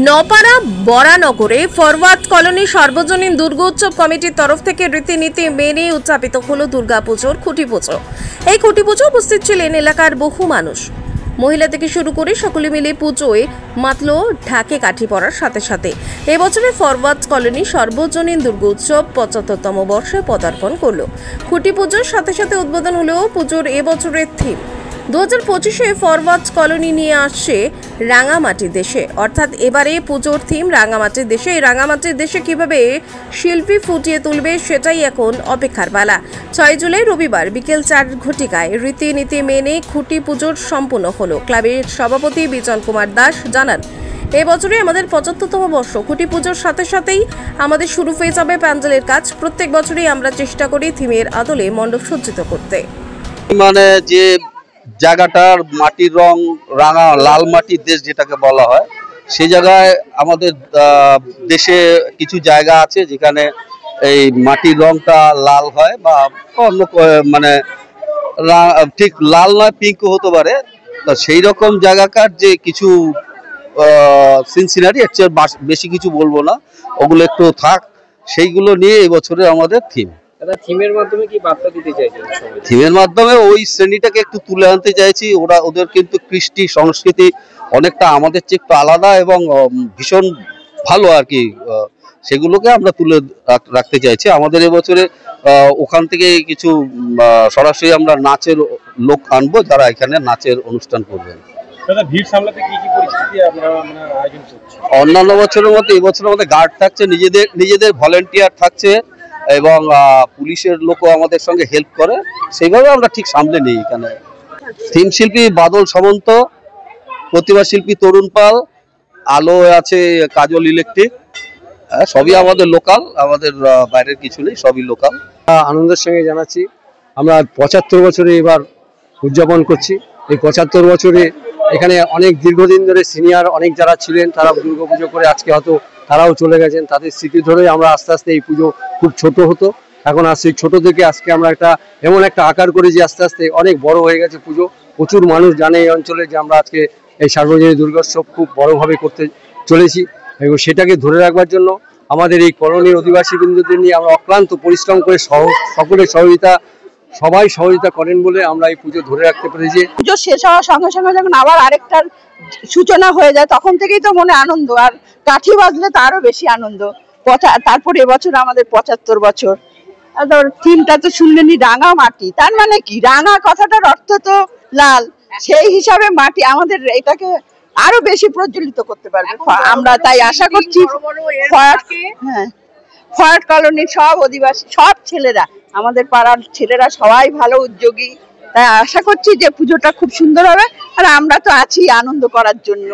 নপাড়া বরানগরে forward colony সার্বজনীন দুর্গোৎসব কমিটির তরফ থেকে রীতিনীতি মেনে উদযাপিত হলো দুর্গাপুজোর খুঁটি পুজো। এই খুঁটি পুজো উপস্থিত ছিলেন এলাকার বহু মানুষ। মহিলা থেকে শুরু করে সকলে মিলে পুজোয় মাতল ঢাকে কাঠি পড়ার সাথে সাথে এবছরে ফরওয়ার্ড কলোনি সার্বজনীন দুর্গোৎসব ৭৫তম বর্ষে পদার্পণ করলো। খুঁটি পুজোর সাথে সাথে উদ্বোধন হলো পুজোর এবছরের থিম। 2025-এ ফরওয়ার্ড কলোনি নিয়ে আসছে রাঙামাটির দেশে, অর্থাৎ এবারে পুজোর থিম রাঙামাটির দেশে। এই রাঙামাটির দেশে কিভাবে শিল্পী ফুটিয়ে তুলবে সেটাই এখন অপেক্ষার পালা। 6 জুলাই রবিবার বিকেল 4 ঘটিকায় রীতিনীতি মেনে খুঁটি পুজোর সম্পূর্ণ হলো। ক্লাবের সভাপতি বিজন কুমার দাস জানান, এবছরে আমাদের ৭৫তম বর্ষ। খুঁটি পুজোর সাথে সাথেই আমাদের শুরু হয়ে যাবে প্যান্ডেলের কাজ। প্রত্যেক বছরই আমরা চেষ্টা করি থিমের আদলে মণ্ডপ সজ্জিত করতে। মানে যে জায়গাটার মাটির রং রাঙা লাল মাটির দেশ যেটাকে বলা হয়, সেই জায়গায় আমাদের দেশে কিছু জায়গা আছে যেখানে এই মাটির রংটা লাল হয় বা অন্য মানে ঠিক লাল নয়, পিঙ্কও হতে পারে। সেই রকম জায়গাকার যে কিছু সিনসিনারি, এর চেয়ে বেশি কিছু বলবো না, ওগুলো একটু থাক। সেইগুলো নিয়ে এই বছরে আমাদের থিম। থিমের মাধ্যমে কি বার্তা দিতে চাইছেন? থিমের মাধ্যমে ওই শ্রেণীটাকে একটু তুলে আনতে চাইছি। ওদের কিন্তু কৃষ্টি সংস্কৃতি অনেকটা আমাদের চেয়ে একটু আলাদা এবং ভীষণ ভালো আর কি। সেগুলোকে আমরা তুলে রাখতে চাইছি। আমাদের এবছরে ওখান থেকে কিছু সরাসরি আমরা নাচের লোক আনবো, যারা এখানে নাচের অনুষ্ঠান করবেন। ভিড় সামলাতে কি কি পরিস্থিতি আপনারা আয়োজন করছেন? অন্যান্য বছরের মতো এবছর আমাদের গার্ড থাকছে, নিজেদের ভলেন্টিয়ার থাকছে এবং পুলিশের লোকও আমাদের সঙ্গে হেল্প করে। সেইভাবে আমরা ঠিক সামলে নিই। এখানে থিম শিল্পী বাদল সামন্ত, প্রতিভা শিল্পী তরুণ পাল, আলো আছে কাজল ইলেকট্রিক, সবই আমাদের লোকাল, আমাদের বাইরের কিছু নেই, সবই লোকাল। আনন্দের সঙ্গে জানাচ্ছি আমরা ৭৫ বছরে এবার উদযাপন করছি। এই ৭৫ বছরে এখানে অনেক দীর্ঘদিন ধরে সিনিয়র অনেক যারা ছিলেন, তারা দুর্গাপুজো করে আজকে হয়তো তারাও চলে গেছেন। তাদের স্মৃতি ধরে আমরা আস্তে আস্তে এই পুজো খুব ছোট হতো, এখন আর সেই ছোট থেকে আজকে আমরা এমন একটা আকার করেছি, আস্তে আস্তে অনেক বড় হয়ে গেছে পুজো। প্রচুর মানুষ জানে এই অঞ্চলে যে আমরা আজকে এই সার্বজনীন দুর্গোৎসব খুব বড়ভাবে করতে চলেছি, এবং সেটাকে ধরে রাখবার জন্য আমাদের এই কলোনির অধিবাসী বিন্দুদের নিয়ে আমরা অক্লান্ত পরিশ্রম করে সকলের সবাই সহযোগিতা করেন বলে আমরা এই পুজো ধরে রাখতে পেরেছি। পুজো শেষ হওয়ার সঙ্গে সঙ্গে যখন আবার আরেকটার সূচনা হয়ে যায়, তখন থেকেই তো মনে আনন্দ, আর কাঠি বাজলে তো আরো বেশি আনন্দ। তারপর এবছর আমাদের ৭৫ বছর। আর থিমটা তো শুনলেনই, রাঙা মাটি। তার মানে কি, রাঙা কথাটার অর্থ তো লাল, সেই হিসাবে মাটি আমাদের এটাকে আরো বেশি প্রজ্বলিত করতে পারবে। আমরা তাই আশা করছি ফরওয়ার্ড কলোনির সব অধিবাসী, সব ছেলেরা, আমাদের পাড়ার ছেলেরা সবাই ভালো উদ্যোগী। তাই আশা করছি যে পুজোটা খুব সুন্দর হবে, আর আমরা তো আছি আনন্দ করার জন্য।